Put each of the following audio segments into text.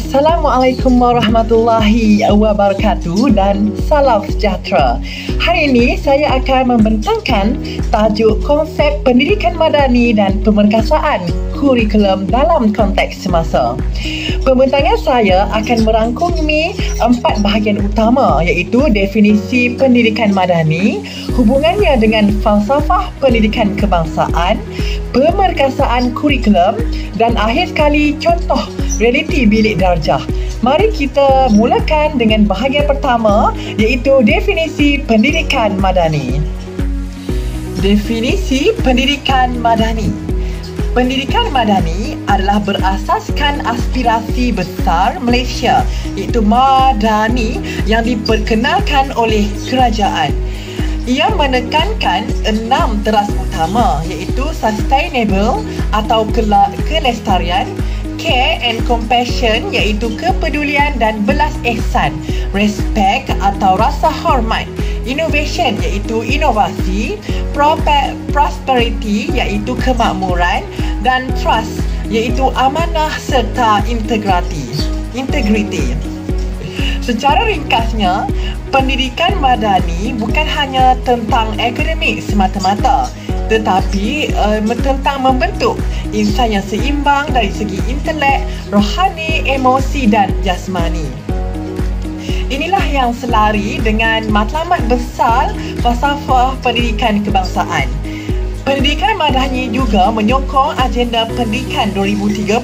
Assalamualaikum warahmatullahi wabarakatuh dan salam sejahtera. Hari ini saya akan membentangkan tajuk konsep pendidikan madani dan pemerkasaan kurikulum dalam konteks semasa. Pembentangan saya akan merangkumi 4 bahagian utama, iaitu definisi pendidikan madani, hubungannya dengan falsafah pendidikan kebangsaan, pemerkasaan kurikulum dan akhir sekali contoh realiti bilik darjah. Mari kita mulakan dengan bahagian pertama, iaitu definisi pendidikan madani. Definisi pendidikan madani. Pendidikan madani adalah berasaskan aspirasi besar Malaysia, iaitu madani, yang diperkenalkan oleh kerajaan. Ia menekankan 6 teras utama, iaitu sustainable atau kelestarian, care and compassion, iaitu kepedulian dan belas ihsan, respect atau rasa hormat, innovation iaitu inovasi, prosperity iaitu kemakmuran, dan trust iaitu amanah serta integriti. Secara ringkasnya, pendidikan madani bukan hanya tentang akademik semata-mata, tetapi tentang membentuk insan yang seimbang dari segi intelek, rohani, emosi dan jasmani. Inilah yang selari dengan matlamat besar falsafah pendidikan kebangsaan. Pendidikan madani juga menyokong agenda pendidikan 2030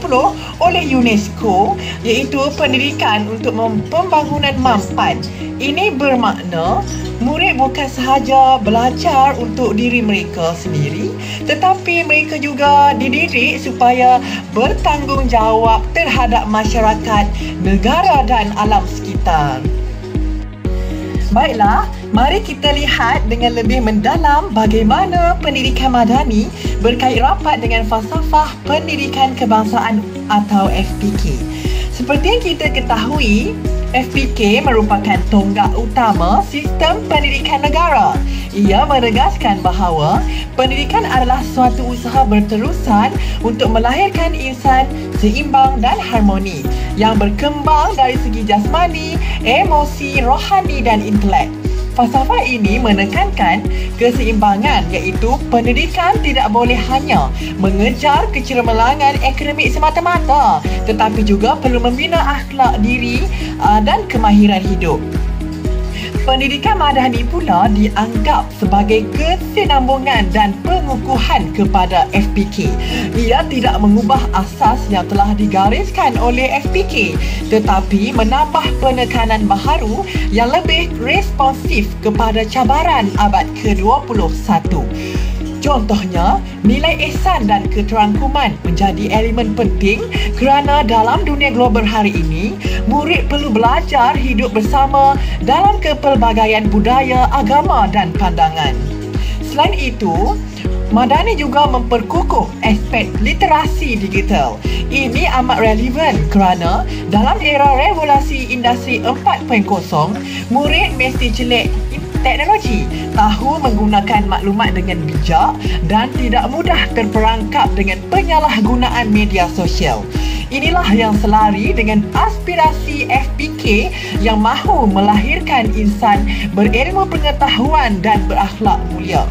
oleh UNESCO, iaitu pendidikan untuk pembangunan mampan. Ini bermakna murid bukan sahaja belajar untuk diri mereka sendiri, tetapi mereka juga dididik supaya bertanggungjawab terhadap masyarakat, negara dan alam sekitar. Baiklah, mari kita lihat dengan lebih mendalam bagaimana pendidikan madani berkait rapat dengan falsafah pendidikan kebangsaan atau FPK. Seperti yang kita ketahui, FPK merupakan tonggak utama sistem pendidikan negara. Ia menegaskan bahawa pendidikan adalah suatu usaha berterusan untuk melahirkan insan seimbang dan harmoni yang berkembang dari segi jasmani, emosi, rohani dan intelek. Falsafah ini menekankan keseimbangan, iaitu pendidikan tidak boleh hanya mengejar kecemerlangan akademik semata-mata, tetapi juga perlu membina akhlak diri dan kemahiran hidup. Pendidikan madani pula dianggap sebagai kesinambungan dan pengukuhan kepada FPK. Ia tidak mengubah asas yang telah digariskan oleh FPK, tetapi menambah penekanan baharu yang lebih responsif kepada cabaran abad ke-21. Contohnya, nilai ihsan dan keterangkuman menjadi elemen penting kerana dalam dunia global hari ini, murid perlu belajar hidup bersama dalam kepelbagaian budaya, agama dan pandangan. Selain itu, madani juga memperkukuh aspek literasi digital. Ini amat relevan kerana dalam era revolusi industri 4.0, murid mesti celik teknologi, tahu menggunakan maklumat dengan bijak dan tidak mudah terperangkap dengan penyalahgunaan media sosial. Inilah yang selari dengan aspirasi FPK yang mahu melahirkan insan berilmu pengetahuan dan berakhlak mulia.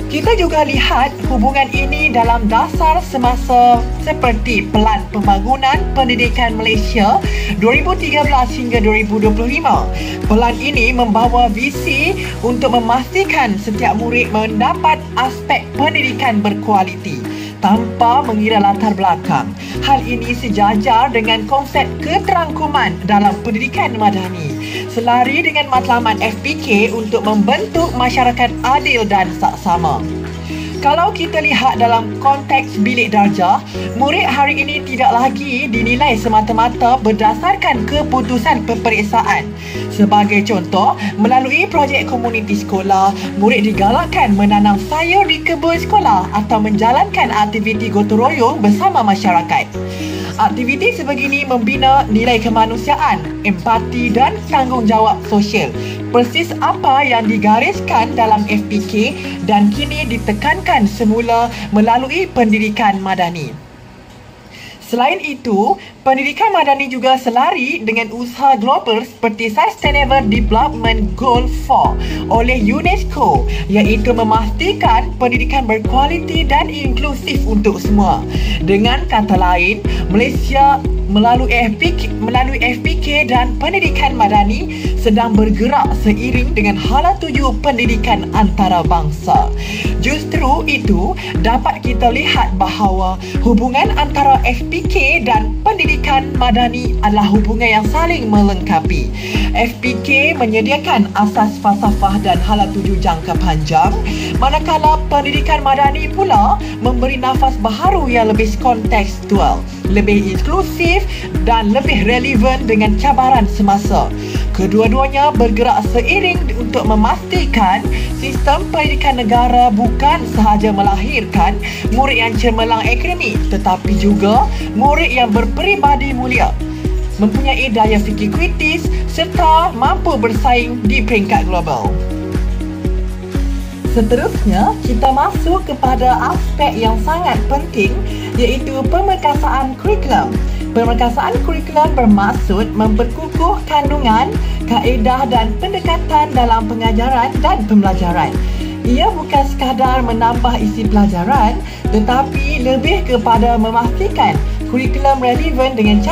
Kita juga lihat hubungan ini dalam dasar semasa seperti Pelan Pembangunan Pendidikan Malaysia 2013 hingga 2025. Pelan ini membawa visi untuk memastikan setiap murid mendapat aspek pendidikan berkualiti tanpa mengira latar belakang. Hal ini sejajar dengan konsep keterangkuman dalam pendidikan madani, selari dengan matlamat FPK untuk membentuk masyarakat adil dan saksama. Kalau kita lihat dalam konteks bilik darjah, murid hari ini tidak lagi dinilai semata-mata berdasarkan keputusan peperiksaan. Sebagai contoh, melalui projek komuniti sekolah, murid digalakkan menanam sayur di kebun sekolah atau menjalankan aktiviti gotong royong bersama masyarakat. Aktiviti sebegini membina nilai kemanusiaan, empati dan tanggungjawab sosial. Persis apa yang digariskan dalam FPK dan kini ditekankan semula melalui pendidikan madani. Selain itu, pendidikan madani juga selari dengan usaha global seperti Sustainable Development Goal 4 oleh UNESCO, iaitu memastikan pendidikan berkualiti dan inklusif untuk semua. Dengan kata lain, Malaysia melalui FPK dan pendidikan madani sedang bergerak seiring dengan hala tuju pendidikan antarabangsa. Justru itu, dapat kita lihat bahawa hubungan antara FPK dan pendidikan madani adalah hubungan yang saling melengkapi. FPK menyediakan asas falsafah dan hala tuju jangka panjang, manakala pendidikan madani pula memberi nafas baharu yang lebih kontekstual, lebih inklusif dan lebih relevan dengan cabaran semasa. Kedua-duanya bergerak seiring untuk memastikan sistem pendidikan negara bukan sahaja melahirkan murid yang cemerlang akademik, tetapi juga murid yang berperibadi mulia, mempunyai daya fikir kritis serta mampu bersaing di peringkat global. Seterusnya, kita masuk kepada aspek yang sangat penting, iaitu pemerkasaan kurikulum. Pemerkasaan kurikulum bermaksud memperkukuh kandungan, kaedah dan pendekatan dalam pengajaran dan pembelajaran. Ia bukan sekadar menambah isi pelajaran, tetapi lebih kepada memastikan kurikulum relevan dengan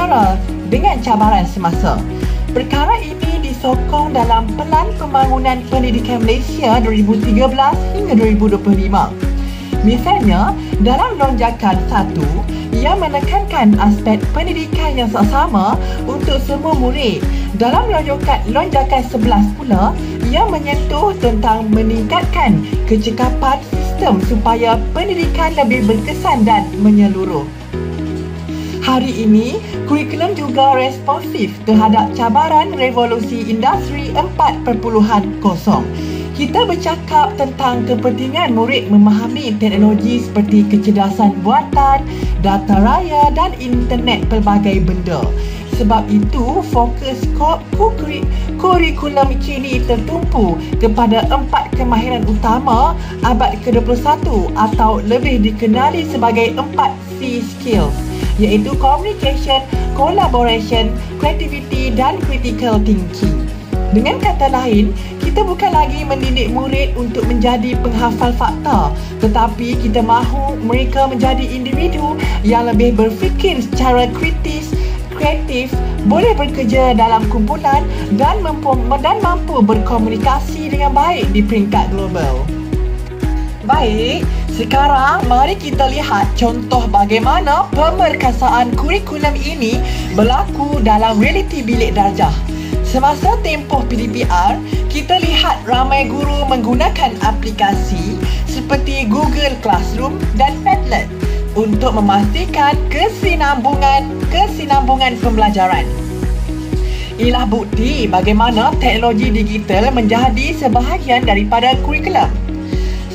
cabaran semasa. Perkara ini disokong dalam Pelan Pembangunan Pendidikan Malaysia 2013 hingga 2025. Misalnya, dalam lonjakan 1, ia menekankan aspek pendidikan yang sama untuk semua murid. Dalam lonjakan 11 pula, ia menyentuh tentang meningkatkan kecekapan sistem supaya pendidikan lebih berkesan dan menyeluruh. Hari ini, kurikulum juga responsif terhadap cabaran revolusi industri 4.0. Kita bercakap tentang kepentingan murid memahami teknologi seperti kecerdasan buatan, data raya dan internet pelbagai benda. Sebab itu, fokus kurikulum kini tertumpu kepada 4 kemahiran utama abad ke-21 atau lebih dikenali sebagai 4C skills, iaitu communication, collaboration, creativity dan critical thinking. Dengan kata lain, kita bukan lagi mendidik murid untuk menjadi penghafal fakta, tetapi kita mahu mereka menjadi individu yang lebih berfikir secara kritis, kreatif, boleh bekerja dalam kumpulan dan mampu berkomunikasi dengan baik di peringkat global. Baik, sekarang mari kita lihat contoh bagaimana pemerkasaan kurikulum ini berlaku dalam realiti bilik darjah. Semasa tempoh PDPR, kita lihat ramai guru menggunakan aplikasi seperti Google Classroom dan Padlet untuk memastikan kesinambungan pembelajaran. Inilah bukti bagaimana teknologi digital menjadi sebahagian daripada kurikulum.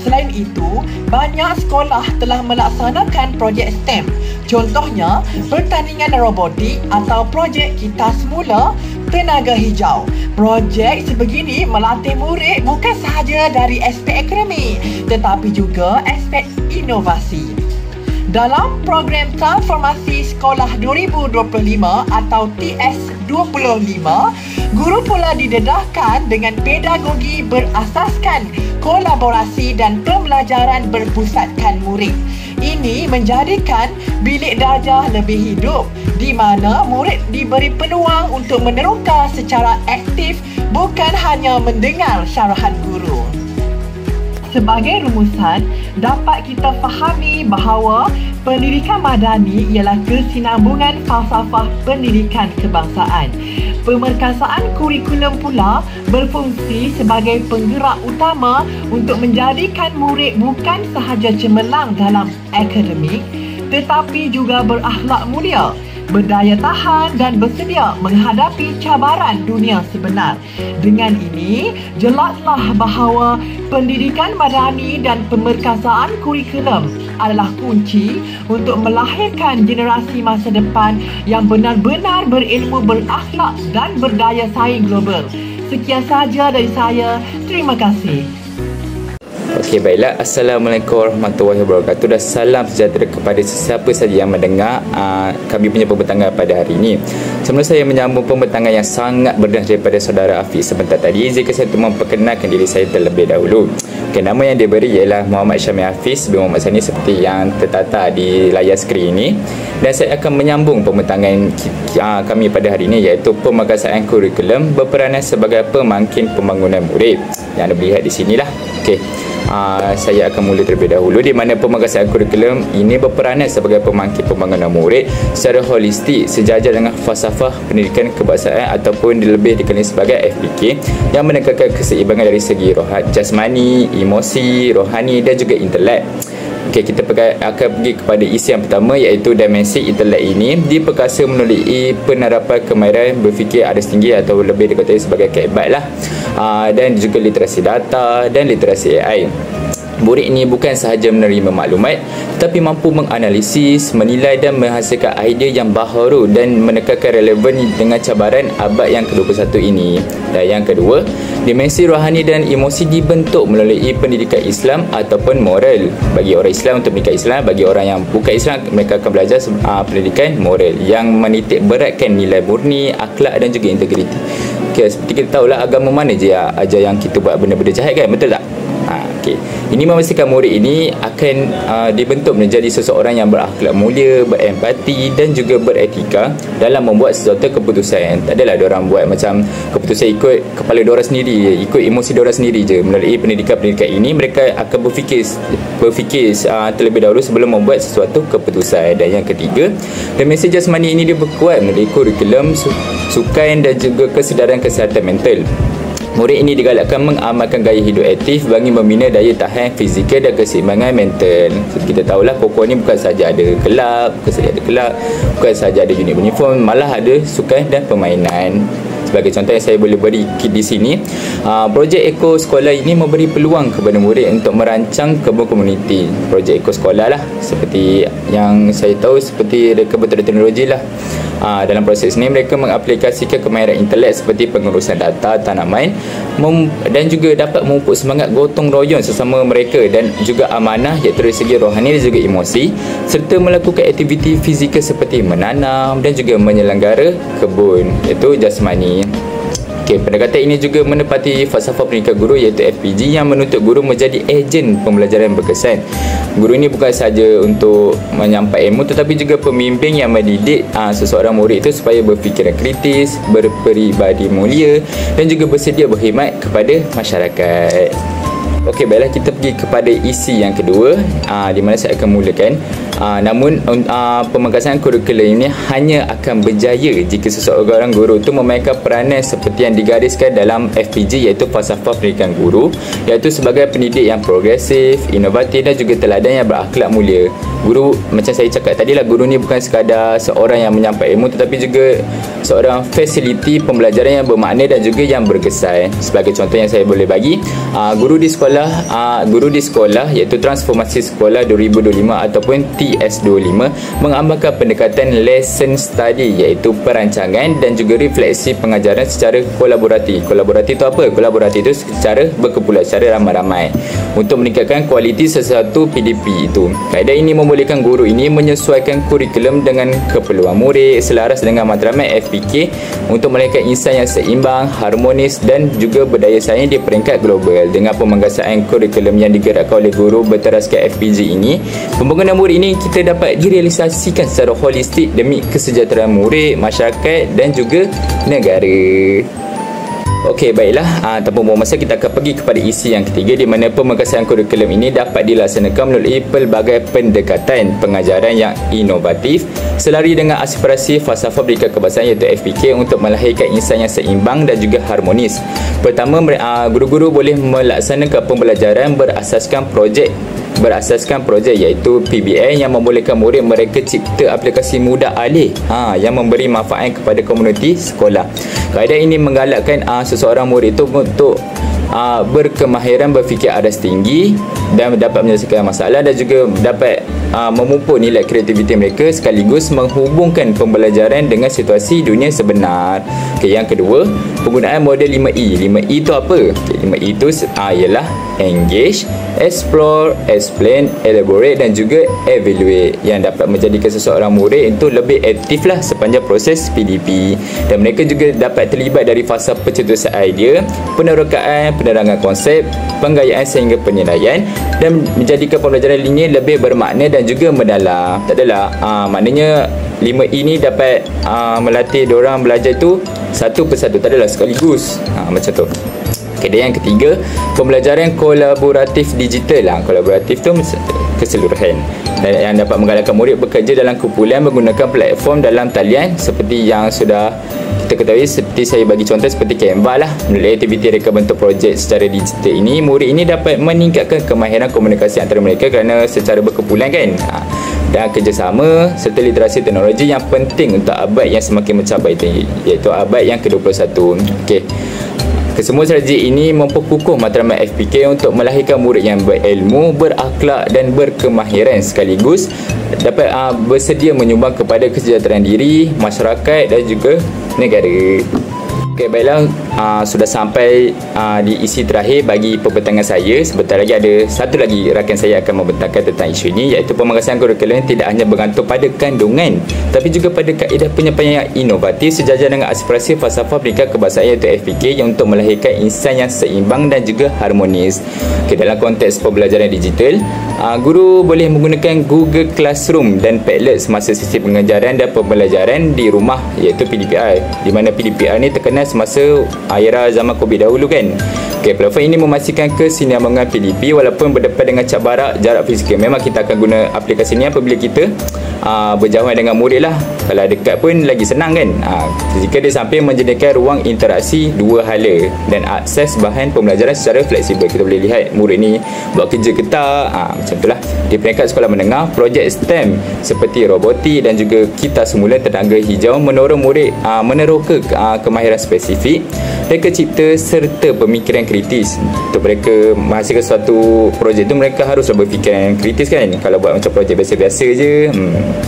Selain itu, banyak sekolah telah melaksanakan projek STEM. Contohnya, pertandingan robotik atau projek Kita Semula Tenaga Hijau. Projek sebegini melatih murid bukan sahaja dari aspek akademik, tetapi juga aspek inovasi. Dalam program Transformasi Sekolah 2025 atau TS25, guru pula didedahkan dengan pedagogi berasaskan kolaborasi dan pembelajaran berpusatkan murid. Ini menjadikan bilik darjah lebih hidup, di mana murid diberi peluang untuk meneroka secara aktif, bukan hanya mendengar syarahan guru. Sebagai rumusan, dapat kita fahami bahawa pendidikan madani ialah kesinambungan falsafah pendidikan kebangsaan. Pemerkasaan kurikulum pula berfungsi sebagai penggerak utama untuk menjadikan murid bukan sahaja cemerlang dalam akademik, tetapi juga berakhlak mulia, berdaya tahan dan bersedia menghadapi cabaran dunia sebenar. Dengan ini, jelaslah bahawa pendidikan madani dan pemerkasaan kurikulum adalah kunci untuk melahirkan generasi masa depan yang benar-benar berilmu, berakhlak dan berdaya saing global. Sekian sahaja dari saya. Terima kasih. Okey, baiklah. Assalamualaikum warahmatullahi wabarakatuh dan salam sejahtera kepada sesiapa saja yang mendengar kami punya pembentangan pada hari ini. Sebelum saya menyambung pembentangan yang sangat berdas daripada saudara Hafiz sebentar tadi, izinkan saya untuk memperkenalkan diri saya terlebih dahulu. Okey, nama yang diberi ialah Muhammad Syamil Hafiz bin Muhammad Sani seperti yang tertata di layar skrin ini. Dan saya akan menyambung pembentangan kami pada hari ini, iaitu pemagasan kurikulum berperanan sebagai pemangkin pembangunan murid. Yang anda lihat di sinilah. Okey. Saya akan mula terlebih dahulu, di mana pemagasan kurikulum ini berperanan sebagai pemangkin pembangunan murid secara holistik sejajar dengan falsafah pendidikan kebangsaan ataupun lebih dikenali sebagai FPK yang menekankan keseimbangan dari segi rohat, jasmani, emosi, rohani dan juga intelek. Okey, kita akan pergi kepada isi yang pertama, iaitu dimensi intelek ini diperkasa melalui penerapan kemahiran berfikir aras tinggi atau lebih dikatakan sebagai KEBAT lah, dan juga literasi data dan literasi AI. Murid ini bukan sahaja menerima maklumat tetapi mampu menganalisis, menilai dan menghasilkan idea yang baharu dan menekankan relevan dengan cabaran abad yang ke-21 ini. Dan yang kedua, dimensi rohani dan emosi dibentuk melalui pendidikan Islam ataupun moral. Bagi orang Islam untuk pendidikan Islam, bagi orang yang bukan Islam mereka akan belajar pendidikan moral yang menitik beratkan nilai murni, akhlak dan juga integriti. Okay, seperti kita tahulah agama mana je ajar yang kita buat benda-benda jahat kan, betul tak? Okay. Ini memastikan murid ini akan dibentuk menjadi seseorang yang berakhlak mulia, berempati dan juga beretika dalam membuat sesuatu keputusan. Tak adalah diorang buat macam keputusan ikut kepala diorang sendiri, ikut emosi diorang sendiri je. Melalui pendidikan-pendidikan ini mereka akan berfikir terlebih dahulu sebelum membuat sesuatu keputusan. Dan yang ketiga, dimensi jasmani ini diperkuat melalui kurikulum sukan dan juga kesedaran kesihatan mental. Murid ini digalakkan mengamalkan gaya hidup aktif bagi membina daya tahan fizikal dan keseimbangan mental. Kita tahulah pokok ni bukan saja ada kelab, bukan saja ada unit uniform, malah ada sukan dan permainan. Sebagai contoh yang saya boleh beri di sini, projek Eko Sekolah ini memberi peluang kepada murid untuk merancang kebun komuniti. Projek Eko Sekolah lah, seperti yang saya tahu, seperti kebun teknologi lah. Dalam proses ini mereka mengaplikasikan kemahiran intelek seperti pengurusan data tanaman dan juga dapat memupuk semangat gotong royong sesama mereka dan juga amanah iaitu dari segi rohani dan juga emosi, serta melakukan aktiviti fizikal seperti menanam dan juga menyelenggara kebun iaitu jasmani. Okay, pendekatan ini juga menepati falsafah pendidikan guru iaitu FPG yang menuntut guru menjadi ejen pembelajaran berkesan. Guru ini bukan saja untuk menyampaikan ilmu tetapi juga pembimbing yang mendidik seseorang murid itu supaya berfikiran kritis, berperibadi mulia dan juga bersedia berkhidmat kepada masyarakat. Okey, baiklah kita pergi kepada isi yang kedua di mana saya akan mulakan. Namun pemagasan kurikulum ini hanya akan berjaya jika seseorang guru itu memainkan peranan seperti yang digariskan dalam FPG iaitu falsafah pendidikan guru, iaitu sebagai pendidik yang progresif, inovatif dan juga teladan yang berakhlak mulia. Guru, macam saya cakap tadi lah, guru ni bukan sekadar seorang yang menyampaikan ilmu tetapi juga seorang fasiliti pembelajaran yang bermakna dan juga yang berkesan. Sebagai contoh yang saya boleh bagi, guru di sekolah iaitu Transformasi Sekolah 2025 ataupun TS25 mengamalkan pendekatan lesson study iaitu perancangan dan juga refleksi pengajaran secara kolaboratif. Kolaboratif itu apa? Kolaboratif itu secara berkumpulan, secara ramai-ramai untuk meningkatkan kualiti sesuatu PDP itu. Kaedah ini membolehkan guru ini menyesuaikan kurikulum dengan keperluan murid selaras dengan matlamat FPK untuk melahirkan insan yang seimbang, harmonis dan juga berdaya saing di peringkat global. Dengan pemagasan kurikulum yang digerakkan oleh guru berteraskan FPG ini, pembangunan murid ini kita dapat direalisasikan secara holistik demi kesejahteraan murid, masyarakat dan juga negara. Okey, baiklah, tanpa membuang masa kita akan pergi kepada isi yang ketiga di mana pemagasan kurikulum ini dapat dilaksanakan melalui pelbagai pendekatan pengajaran yang inovatif selari dengan aspirasi falsafah pendidikan kebangsaan iaitu FPK untuk melahirkan insan yang seimbang dan juga harmonis. Pertama, guru-guru boleh melaksanakan pembelajaran berasaskan projek iaitu PBN yang membolehkan murid mereka cipta aplikasi mudah alih yang memberi manfaat kepada komuniti sekolah. Kaedah ini menggalakkan seseorang murid itu untuk berkemahiran berfikir aras tinggi dan dapat menyelesaikan masalah dan juga dapat memupuk nilai kreativiti mereka sekaligus menghubungkan pembelajaran dengan situasi dunia sebenar. Okay, yang kedua, penggunaan model 5E. 5E itu apa? Okay, 5E itu ialah engage, explore, explain, elaborate dan juga evaluate, yang dapat menjadikan seseorang murid itu lebih aktif lah sepanjang proses PDP, dan mereka juga dapat terlibat dari fasa pencetusan idea, penerokaan, penerangan konsep, penggayaan sehingga penilaian, dan menjadikan pembelajaran ini lebih bermakna dan juga mendalam. Tak adalah maknanya 5E ni dapat melatih diorang belajar tu satu persatu, tak adalah sekaligus, macam tu. Okay, dan yang ketiga, pembelajaran kolaboratif digital. Kolaboratif tu keseluruhan, dan yang dapat menggalakkan murid bekerja dalam kumpulan menggunakan platform dalam talian seperti yang sudah kita ketahui. Seperti saya bagi contoh seperti Canva lah. Melalui aktiviti reka bentuk projek secara digital ini, murid ini dapat meningkatkan kemahiran komunikasi antara mereka kerana secara berkumpulan kan, dan kerjasama serta literasi teknologi yang penting untuk abad yang semakin mencapai itu, iaitu abad yang ke-21. Okey. Kesemua strategi ini memperkukuh matlamat FPK untuk melahirkan murid yang berilmu, berakhlak dan berkemahiran sekaligus dapat bersedia menyumbang kepada kesejahteraan diri, masyarakat dan juga negara. Okey, baiklah, sudah sampai di isi terakhir bagi pembentangan saya. Sebentar lagi ada satu lagi rakan saya akan membentangkan tentang isu ini, iaitu pemangkasan kurikulum tidak hanya bergantung pada kandungan tapi juga pada kaedah penyampaian yang inovatif sejajar dengan aspirasi falsafah pendidikan kebangsaan iaitu FPK, yang untuk melahirkan insan yang seimbang dan juga harmonis. Okey, dalam konteks pembelajaran digital, guru boleh menggunakan Google Classroom dan Padlet semasa sesi pengajaran dan pembelajaran di rumah, iaitu PDPR, di mana PDPR ni terkenal semasa era zaman COVID dahulu kan. Okay, platform ini memastikan kesinambungan PDP walaupun berdepan dengan cap barak jarak fizikal. Memang kita akan guna aplikasi ni apabila kita berjauhan dengan murid lah. Kalau dekat pun lagi senang kan. Jika dia sampai menyediakan ruang interaksi dua hala dan akses bahan pembelajaran secara fleksibel. Kita boleh lihat murid ni buat kerja ke tak, macam itulah. Di peringkat sekolah menengah, projek STEM seperti robotik dan juga kita semula tenaga hijau mendorong murid meneroka kemahiran spesifik, reka cipta serta pemikiran kritis. Untuk mereka menghasilkan suatu projek tu, mereka haruslah berfikiran kritis kan. Kalau buat macam projek biasa-biasa je,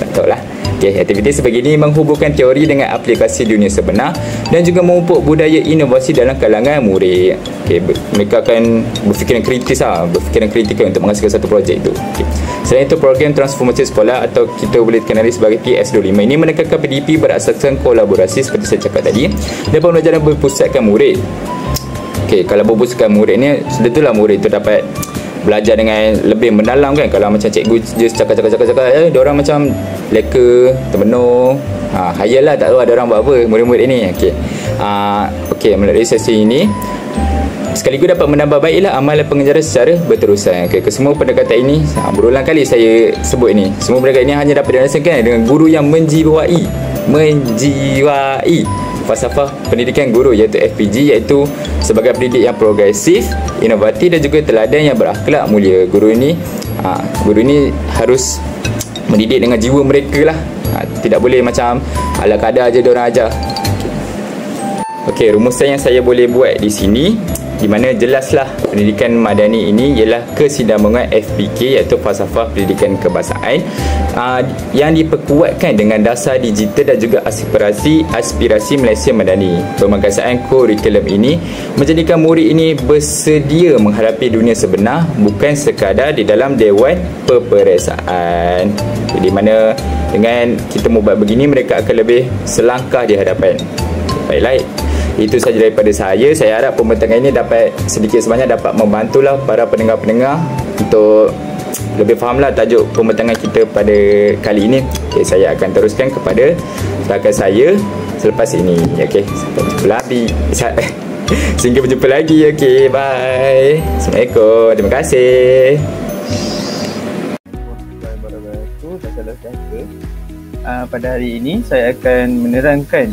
tak tahulah. Okay, aktiviti sebegini menghubungkan teori dengan aplikasi dunia sebenar dan juga memupuk budaya inovasi dalam kalangan murid. Okay, mereka akan berfikiran kritis berfikiran kritikal untuk menghasilkan satu projek itu. Okay. Selain itu, program transformasi sekolah atau kita boleh kenali sebagai TS25 ini menekankan PDP berasaskan kolaborasi seperti saya cakap tadi, dan pembelajaran berpusatkan murid. Okay, kalau berpusatkan murid ni, sudah itulah murid itu dapat belajar dengan lebih mendalam kan. Kalau macam cikgu just cakap diorang macam leka termenung, hayal lah, tak tahu ada orang buat apa murid-murid ni. Okey, melalui sesi ini sekaligus dapat menambah baiklah amalan pengajaran secara berterusan. Okay, kesemua pendekatan ini, berulang kali saya sebut ini, semua pendekatan ini hanya dapat dirasakan dengan guru yang menjiwai falsafah pendidikan guru iaitu FPG, iaitu sebagai pendidik yang progresif, inovatif dan juga teladan yang berakhlak mulia. Guru ini harus mendidik dengan jiwa mereka lah. Tidak boleh macam ala kadar je diorang ajar. Okey, rumusan yang saya boleh buat di sini, di mana jelaslah pendidikan madani ini ialah kesinambungan FPK iaitu falsafah pendidikan kebangsaan yang diperkuatkan dengan dasar digital dan juga aspirasi Malaysia Madani. Pemangkasaan kurikulum ini menjadikan murid ini bersedia menghadapi dunia sebenar, bukan sekadar di dalam dewan peperiksaan. Di mana dengan kita membuat begini, mereka akan lebih selangkah di hadapan. Baiklah, itu sahaja daripada saya. Saya harap pembentangan ini dapat sedikit sebanyak dapat membantulah para pendengar-pendengar untuk lebih fahamlah tajuk pembentangan kita pada kali ini. Okay, saya akan teruskan kepada rakan saya selepas ini. Okay, sampai berjumpa lagi. Sehingga berjumpa lagi. Okay, bye. Assalamualaikum. Terima kasih. Pada hari ini saya akan menerangkan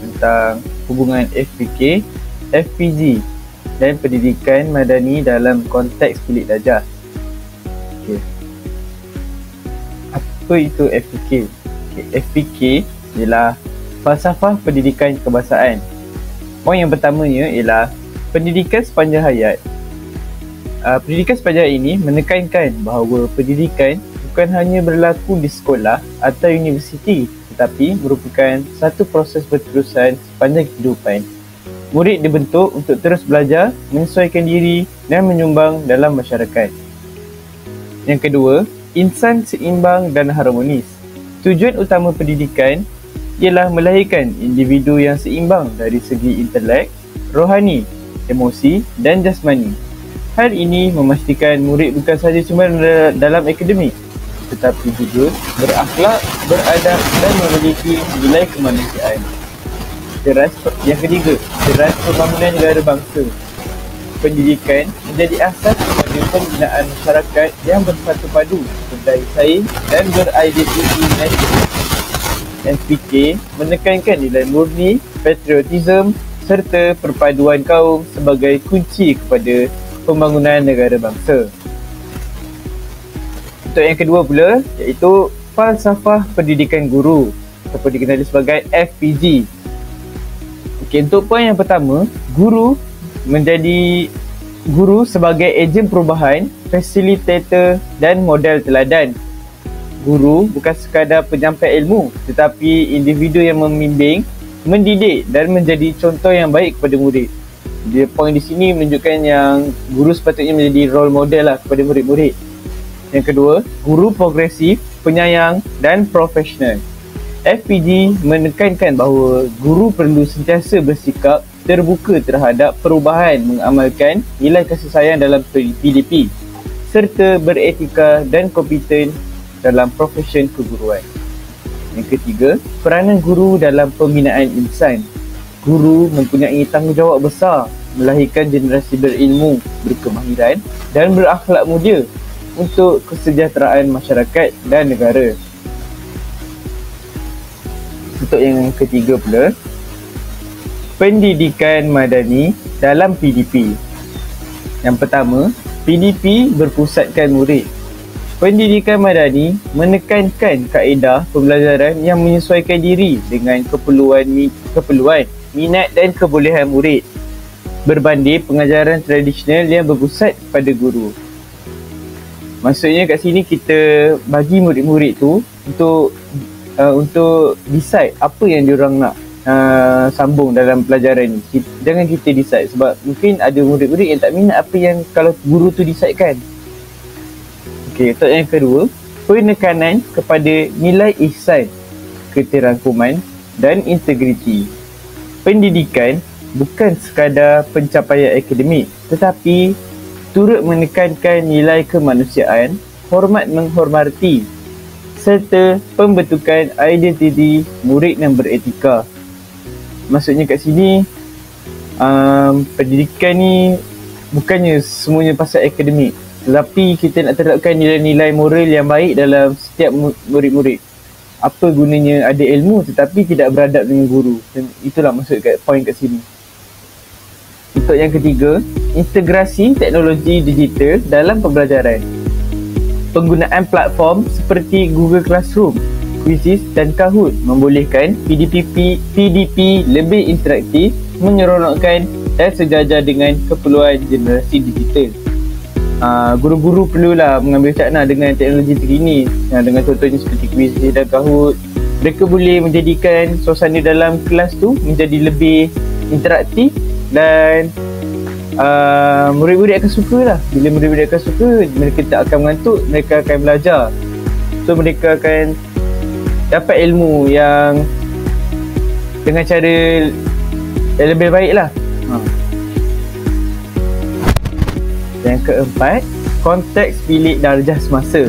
tentang hubungan FPK, FPG dan pendidikan madani dalam konteks bilik darjah. Okay. Apa itu FPK? Okay. FPK ialah falsafah pendidikan kebangsaan. Poin yang pertamanya ialah pendidikan sepanjang hayat. Pendidikan sepanjang hayat ini menekankan bahawa pendidikan bukan hanya berlaku di sekolah atau universiti, tetapi merupakan satu proses berterusan sepanjang kehidupan. Murid dibentuk untuk terus belajar, menyesuaikan diri dan menyumbang dalam masyarakat. Yang kedua, insan seimbang dan harmonis. Tujuan utama pendidikan ialah melahirkan individu yang seimbang dari segi intelek, rohani, emosi dan jasmani. Hal ini memastikan murid bukan sahaja cuma dalam akademik, tetapi juga berakhlak, beradab dan memiliki nilai kemanusiaan. Yang ketiga, teras pembangunan negara bangsa. Pendidikan menjadi asas kepada pembinaan masyarakat yang bersatu padu, berdaya saing dan beridentiti nasional. FPK menekankan nilai murni, patriotisme serta perpaduan kaum sebagai kunci kepada pembangunan negara bangsa. Untuk yang kedua pula, iaitu falsafah pendidikan guru ataupun dikenali sebagai FPG. Okey, untuk poin yang pertama, guru sebagai ejen perubahan, fasilitator dan model teladan. Guru bukan sekadar penyampai ilmu, tetapi individu yang membimbing, mendidik dan menjadi contoh yang baik kepada murid. Dia poin di sini menunjukkan yang guru sepatutnya menjadi role model lah kepada murid-murid. Yang kedua, guru progresif, penyayang dan profesional. FPG menekankan bahawa guru perlu sentiasa bersikap terbuka terhadap perubahan, mengamalkan nilai kasih sayang dalam PDP serta beretika dan kompeten dalam profesion keguruan. Yang ketiga, peranan guru dalam pembinaan insan. Guru mempunyai tanggungjawab besar melahirkan generasi berilmu, berkemahiran dan berakhlak mulia untuk kesejahteraan masyarakat dan negara. Untuk yang ketiga pula, pendidikan madani dalam PDP. Yang pertama, PDP berpusatkan murid. Pendidikan madani menekankan kaedah pembelajaran yang menyesuaikan diri dengan keperluan, minat dan kebolehan murid, berbanding pengajaran tradisional yang berpusat pada guru. Maksudnya kat sini kita bagi murid-murid tu untuk decide apa yang diorang nak sambung dalam pelajaran ni. Jangan kita decide, sebab mungkin ada murid-murid yang tak minat apa yang kalau guru tu decidekan. Okey, untuk yang kedua, penekanan kepada nilai ihsan, keterangkuman dan integriti. Pendidikan bukan sekadar pencapaian akademik, tetapi turut menekankan nilai kemanusiaan, hormat menghormati serta pembentukan identiti murid yang beretika. Maksudnya kat sini pendidikan ni bukannya semuanya pasal akademik, tetapi kita nak terapkan nilai-nilai moral yang baik dalam setiap murid-murid. Apa gunanya ada ilmu tetapi tidak beradab dengan guru? Dan itulah maksud kat poin kat sini. Untuk yang ketiga, integrasi teknologi digital dalam pembelajaran. Penggunaan platform seperti Google Classroom, Quizzes dan Kahoot membolehkan PDP lebih interaktif, menyeronokkan dan sejajar dengan keperluan generasi digital. Guru-guru perlulah mengambil cakna dengan teknologi terkini, dengan contohnya seperti Quizzes dan Kahoot. Mereka boleh menjadikan suasana dalam kelas tu menjadi lebih interaktif dan murid-murid akan suka lah. Bila murid-murid akan suka, mereka tak akan mengantuk, mereka akan belajar. So mereka akan dapat ilmu yang dengan cara yang lebih baik lah. Yang keempat, konteks bilik darjah semasa.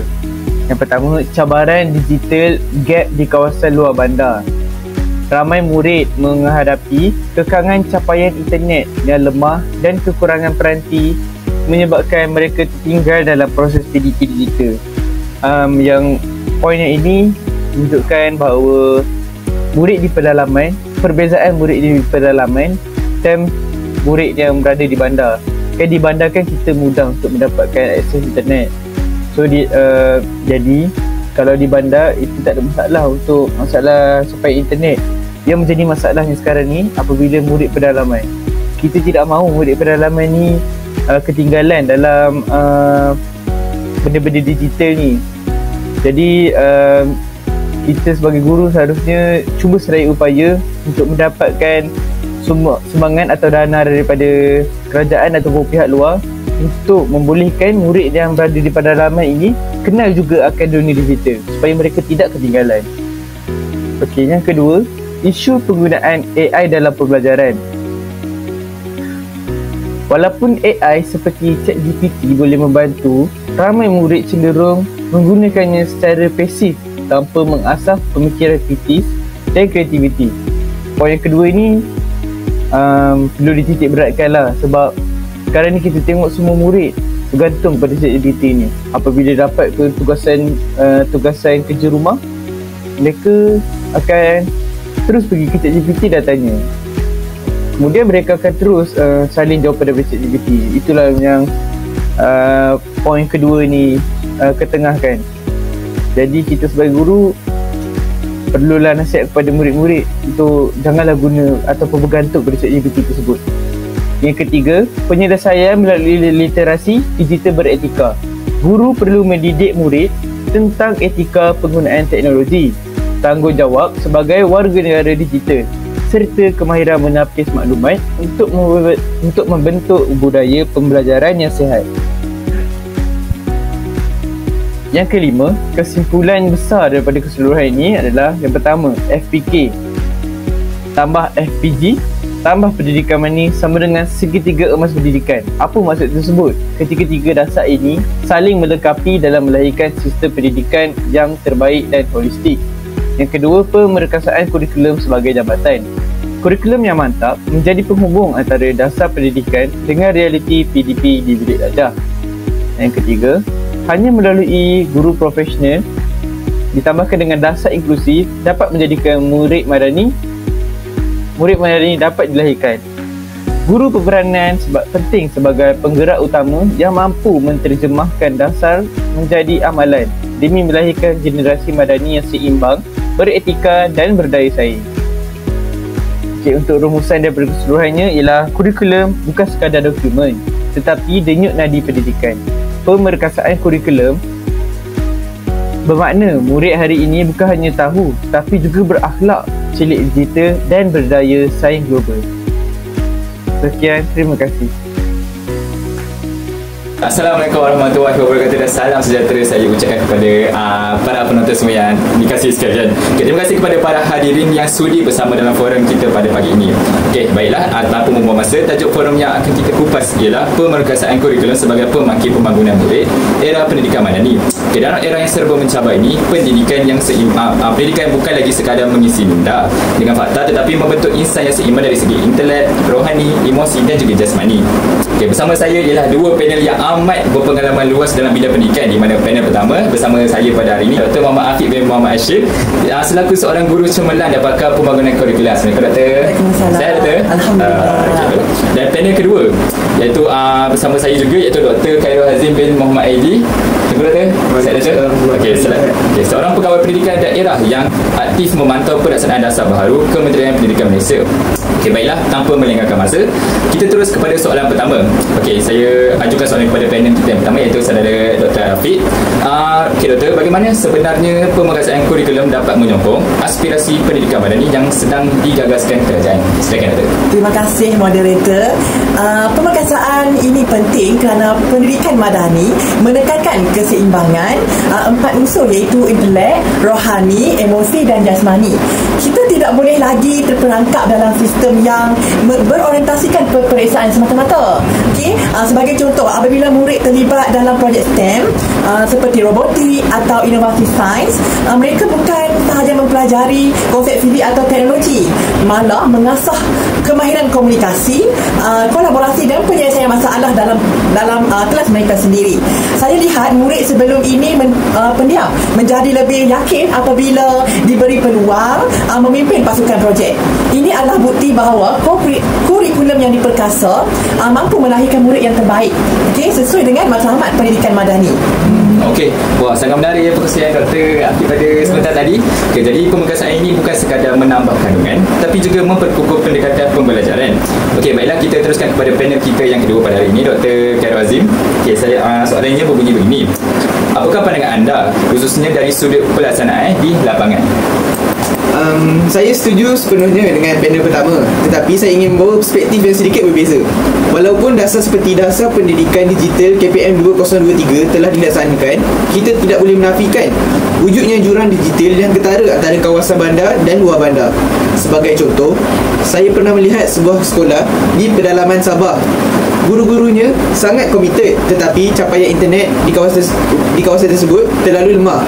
Yang pertama, cabaran digital gap di kawasan luar bandar. Ramai murid menghadapi kekangan capaian internet yang lemah dan kekurangan peranti menyebabkan mereka tertinggal dalam proses PDP digital. Yang poin yang ini menunjukkan bahawa murid di pedalaman, perbezaan murid di pedalaman dan murid yang berada di bandar. Kan di bandar kan kita mudah untuk mendapatkan akses internet. So jadi kalau di bandar itu tak ada masalah untuk masalah supaya internet. Yang menjadi masalahnya sekarang ni apabila murid pedalaman. kita tidak mahu murid pendalaman ni ketinggalan dalam benda-benda digital ni. Jadi kita sebagai guru seharusnya cuba sedaya upaya untuk mendapatkan sumbangan atau dana daripada kerajaan ataupun pihak luar untuk membolehkan murid yang berada di pendalaman ini kenal juga akan dunia digital supaya mereka tidak ketinggalan. Okey, yang kedua, isu penggunaan AI dalam pembelajaran. Walaupun AI seperti ChatGPT boleh membantu, ramai murid cenderung menggunakannya secara pasif tanpa mengasah pemikiran kritis dan kreativiti. Poin yang kedua ini perlu dititik beratkan lah, sebab sekarang ni kita tengok semua murid bergantung pada ChatGPT ni. Apabila dapat tugasan kerja rumah, mereka akan terus pergi ke ChatGPT dan tanya. Kemudian mereka akan terus salin jawapan daripada ChatGPT. Itulah yang poin kedua ni ketengahkan. Jadi kita sebagai guru perlulah nasihat kepada murid-murid untuk janganlah guna ataupun bergantung pada ChatGPT tersebut. Yang ketiga, penyelesaian melalui literasi digital beretika. Guru perlu mendidik murid tentang etika penggunaan teknologi, tanggungjawab sebagai warga negara digital serta kemahiran menapis maklumat untuk membentuk budaya pembelajaran yang sihat. Yang kelima, kesimpulan besar daripada keseluruhan ini adalah yang pertama, FPK tambah FPG tambah pendidikan mandiri sama dengan segitiga emas pendidikan. Apa maksud tersebut? Ketiga-tiga dasar ini saling melengkapi dalam melahirkan sistem pendidikan yang terbaik dan holistik. Yang kedua, pemerkasaan kurikulum sebagai jambatan. Kurikulum yang mantap menjadi penghubung antara dasar pendidikan dengan realiti PDP di bilik darjah. Yang ketiga, hanya melalui guru profesional ditambahkan dengan dasar inklusif dapat menjadikan murid madani dapat dilahirkan. Guru berperanan penting sebagai penggerak utama yang mampu menterjemahkan dasar menjadi amalan demi melahirkan generasi madani yang seimbang, beretika dan berdaya saing. Okay, untuk rumusan daripada keseluruhannya ialah kurikulum bukan sekadar dokumen tetapi denyut nadi pendidikan. Pemerkasaan kurikulum bermakna murid hari ini bukan hanya tahu tapi juga berakhlak, celik digital dan berdaya saing global. Sekian, terima kasih. Assalamualaikum warahmatullahi wabarakatuh dan salam sejahtera saya ucapkan kepada para penonton semua yang dikasihi sekalian. Okay, terima kasih kepada para hadirin yang sudi bersama dalam forum kita pada pagi ini. Okey, baiklah, tanpa membuang masa, tajuk forum yang akan kita kupas ialah pemerkasaan kurikulum sebagai pemakin pembangunan murid era pendidikan madani. Okay, dalam era yang serba mencabar ini, pendidikan yang seimbang, pendidikan bukan lagi sekadar mengisi minda dengan fakta tetapi membentuk insan yang seimbang dari segi intelek, rohani, emosi dan juga jasmani. Okay, bersama saya ialah dua panel yang amat berpengalaman luas dalam bidang pendidikan, di mana panel pertama bersama saya pada hari ini Dr. Muhammad Afiq bin Muhammad Ashir selaku seorang guru cemerlang dan pakar pembangunan kurikulum. Assalamualaikum Dr. Saya Dr. Alhamdulillah. Dan panel kedua iaitu bersama saya juga iaitu Dr. Khairul Hazim bin Muhammad Aidi. Saya Dr. Okey, seorang pegawai pendidikan daerah yang aktif memantau pelaksanaan dasar baharu Kementerian Pendidikan Malaysia. Okey, baiklah, tanpa melengahkan masa, kita terus kepada soalan pertama. Okey, saya ajukan soalan kepada panel kita yang pertama iaitu saudara Dr. Afiq. Okey Doktor, bagaimana sebenarnya pemerkasaan kurikulum dapat menyokong aspirasi pendidikan madani yang sedang digagaskan kerajaan? Silakan Doktor. Terima kasih moderator. Pemerkasaan ini penting kerana pendidikan madani menekankan keseimbangan empat unsur iaitu intelek, rohani, emosi dan jasmani. Kita tidak boleh lagi terperangkap dalam sistem yang berorientasikan peperiksaan semata-mata. Okey, sebagai contoh, apabila murid terlibat dalam projek STEM seperti robotik atau inovasi sains, mereka bukan sahaja mempelajari konsep fizik atau teknologi, malah mengasah kemahiran komunikasi, kolaborasi dan penyelesaian mempunyai masalah dalam kelas mereka sendiri. Saya lihat murid sebelum ini pendiam, menjadi lebih yakin apabila diberi peluang memimpin pasukan projek. Ini adalah bukti bahawa kurikulum yang diperkasa mampu melahirkan murid yang terbaik, sesuai dengan matlamat pendidikan madani. Okey, wah, sangat menarik perkongsian Dr. Afiq pada sebentar tadi. Jadi pemeriksaan ini bukan sekadar menambah kandungan, tapi juga memperkukuh pendekatan pembelajaran. Okey, baiklah, kita teruskan kepada panel kita yang kedua pada hari ini, Dr. Khairul Azim. Okey, soalannya berbunyi begini. Apakah pandangan anda khususnya dari sudut pelaksanaan di lapangan? Saya setuju sepenuhnya dengan panel pertama, tetapi saya ingin membawa perspektif yang sedikit berbeza. Walaupun dasar seperti dasar pendidikan digital KPM 2023 telah dilaksanakan, kita tidak boleh menafikan wujudnya jurang digital yang ketara antara kawasan bandar dan luar bandar. Sebagai contoh, saya pernah melihat sebuah sekolah di pedalaman Sabah. Guru-gurunya sangat komited, tetapi capaian internet di kawasan tersebut terlalu lemah.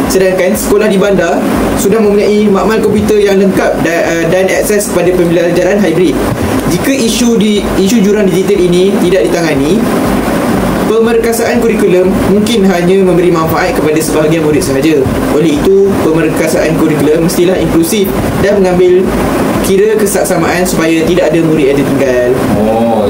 Sedangkan sekolah di bandar sudah mempunyai makmal komputer yang lengkap dan akses kepada pembelajaran hybrid. Jika isu jurang digital ini tidak ditangani, pemerkasaan kurikulum mungkin hanya memberi manfaat kepada sebahagian murid sahaja. Oleh itu, pemerkasaan kurikulum mestilah inklusif dan mengambil kira kesaksamaan supaya tidak ada murid yang tertinggal. Oh,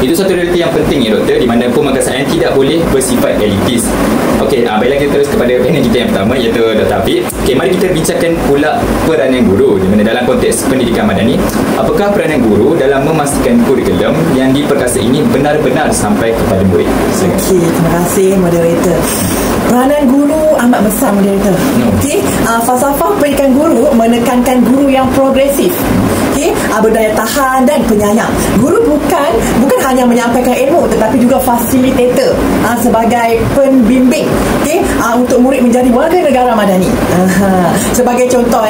itu satu realiti yang penting ya, Doktor, di mana pemerkasaan tidak boleh bersifat elitis. Okey, baiklah, kita terus kepada panel kita yang pertama, iaitu Dr. Afiq. Okey, mari kita bincangkan pula peranan guru di mana dalam konteks pendidikan madani. Apakah peranan guru dalam memastikan kurikulum yang diperkasa ini benar-benar sampai kepada murid? Okey, terima kasih moderator. Peranan guru amat besar, moderator. Okey, falsafah pendidikan guru menekankan guru yang progresif, berdaya tahan dan penyayang. Guru bukan hanya menyampaikan ilmu, tetapi juga fasilitator sebagai pembimbing, untuk murid menjadi warga negara madani. Sebagai contoh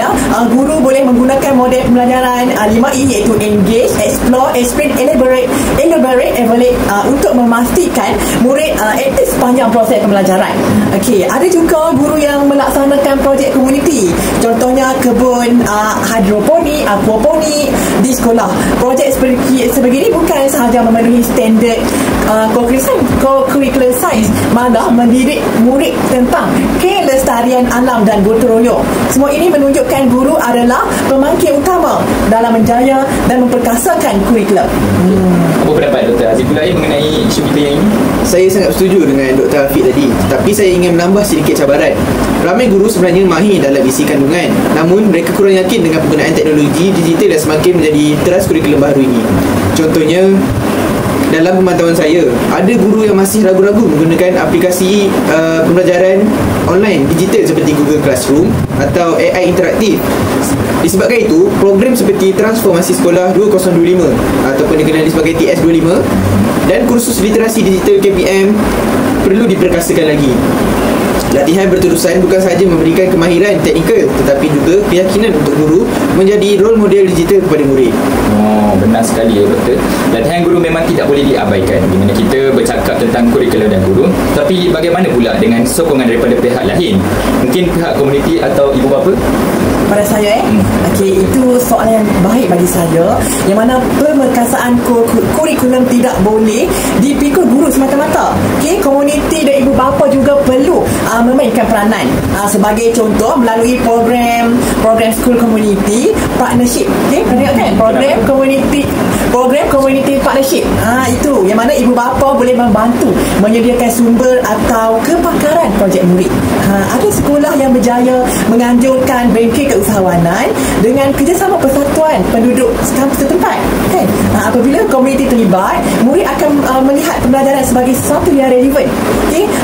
guru boleh menggunakan model pembelajaran 5E, iaitu engage, explore, explain, elaborate, evaluate, untuk memastikan murid aktif sepanjang proses pembelajaran. Okey, ada juga guru yang melaksanakan projek komuniti. Contohnya kebun hidroponik, aquaponik di sekolah. Projek sebegini bukan sahaja memenuhi standard co-curricular science, malah mendidik murid tentang kelestarian alam dan gotong royong. Semua ini menunjukkan guru adalah pemangkit utama dalam menjaya dan memperkasakan kurikulum. Apa pendapat Dr. Azifullah mengenai isu kita yang ini? Saya sangat setuju dengan Dr. Afiq tadi, tapi saya ingin menambah sedikit cabaran. Ramai guru sebenarnya mahir dalam isi kandungan, namun mereka kurang yakin dengan penggunaan teknologi digital yang semakin menjadi teras kurikulum baru ini. Contohnya, dalam pemantauan saya, ada guru yang masih ragu-ragu menggunakan aplikasi pembelajaran online digital seperti Google Classroom atau AI interaktif. Disebabkan itu, program seperti Transformasi Sekolah 2025 ataupun dikenali sebagai TS25 dan kursus literasi digital KPM perlu diperkasakan lagi. Latihan berterusan bukan sahaja memberikan kemahiran teknikal, tetapi juga keyakinan untuk guru menjadi role model digital kepada murid. Oh, benar sekali ya, Doktor. Latihan guru memang tidak boleh diabaikan di mana kita bercakap tentang kurikulum dan guru. Tapi bagaimana pula dengan sokongan daripada pihak lain? Mungkin pihak komuniti atau ibu bapa? Pada saya okey, itu soalan yang baik bagi saya, yang mana pemerkasaan kurikulum tidak boleh dipikul guru semata-mata. Okey, komuniti dan ibu bapa juga perlu memainkan peranan. Sebagai contoh, melalui program school community partnership. Okey, pernah kan program community partnership. Itu yang mana ibu bapa boleh membantu menyediakan sumber atau kepakaran projek murid. Ada sekolah yang berjaya menganjurkan bengkel keusahawanan dengan kerjasama persatuan penduduk kampus setempat, kan? Apabila komuniti terlibat, murid akan melihat pembelajaran sebagai sesuatu yang relevan,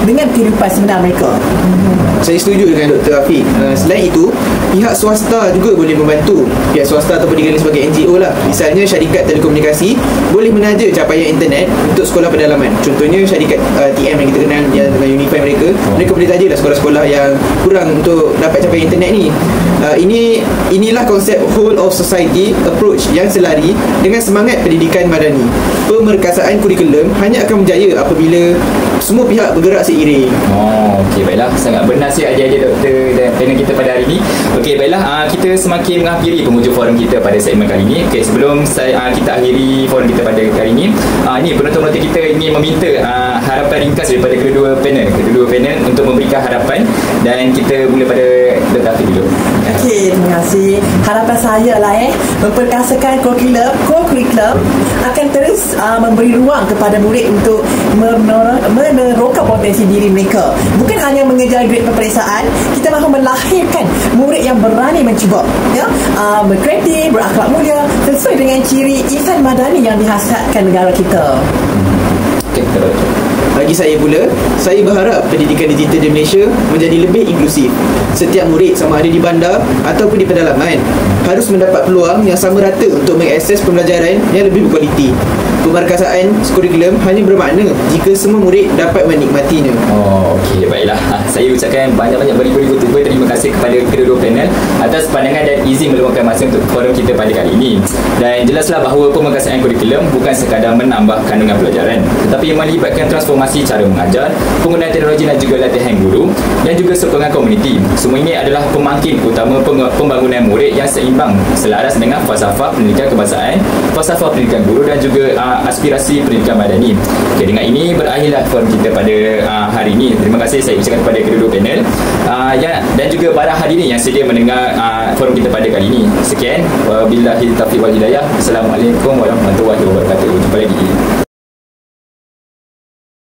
dengan kehidupan sebenar mereka. Saya setuju dengan Dr. Afiq. Selain itu, pihak swasta juga boleh membantu. Pihak swasta ataupun dikenali sebagai NGO lah. Misalnya syarikat telekomunikasi boleh menaja capaian internet untuk sekolah pedalaman. Contohnya syarikat TM yang kita kenal yang dengan Unify mereka. Mereka boleh tajalah sekolah-sekolah yang kurang untuk dapat capaian internet ni. Inilah konsep whole of society approach yang selari dengan semangat pendidikan madani. Pemerkasaan kurikulum hanya akan berjaya apabila semua pihak bergerak seiring. Okey, baiklah, sangat bernasib adik-adik doktor dan panel kita pada hari ini. Okey, baiklah, kita semakin mengakhiri penghujung forum kita pada segmen kali ini. Okey, sebelum kita akhiri forum kita pada kali ini, ni penonton-penonton kita ingin meminta harapan ringkas daripada kedua-dua panel untuk memberikan harapan, dan kita mula pada Dr. Afiq dulu. Okey, terima kasih. Harapan saya lah memperkasakan kurikulum akan terus memberi ruang kepada murid untuk meneroka potensi diri mereka. Bukan hanya mengejar grade peperiksaan, kita mahu melahirkan murid yang berani mencuba, ya, berkreatif, berakhlak mulia sesuai dengan ciri insan madani yang dihasratkan negara kita. Okey, betul. Bagi saya pula, saya berharap pendidikan digital di Malaysia menjadi lebih inklusif. Setiap murid, sama ada di bandar ataupun di pedalaman, harus mendapat peluang yang sama rata untuk mengakses pembelajaran yang lebih berkualiti. Pemerkasaan kurikulum hanya bermakna jika semua murid dapat menikmatinya. Okey, baiklah. Saya ucapkan banyak-banyak beribu-ribu terima kasih kepada kedua-dua panel atas pandangan dan izin meluangkan masa untuk forum kita pada kali ini. Dan jelaslah bahawa pemerkasaan kurikulum bukan sekadar menambah kandungan pelajaran, tetapi melibatkan transformasi cara mengajar, penggunaan teknologi dan juga latihan guru dan juga sokongan komuniti. Semua ini adalah pemangkin utama pembangunan murid yang seimbang, selaras dengan falsafah pendidikan kebangsaan, falsafah pendidikan guru dan juga aspirasi pendidikan madani. Okay, dengan ini berakhirlah forum kita pada hari ini. Terima kasih saya ucapkan kepada kedua-dua panel dan juga para hadirin yang sedia mendengar forum kita pada kali ini. Sekian, wabillahi taufiq wal hidayah. Assalamualaikum warahmatullahi wabarakatuh. Jumpa lagi.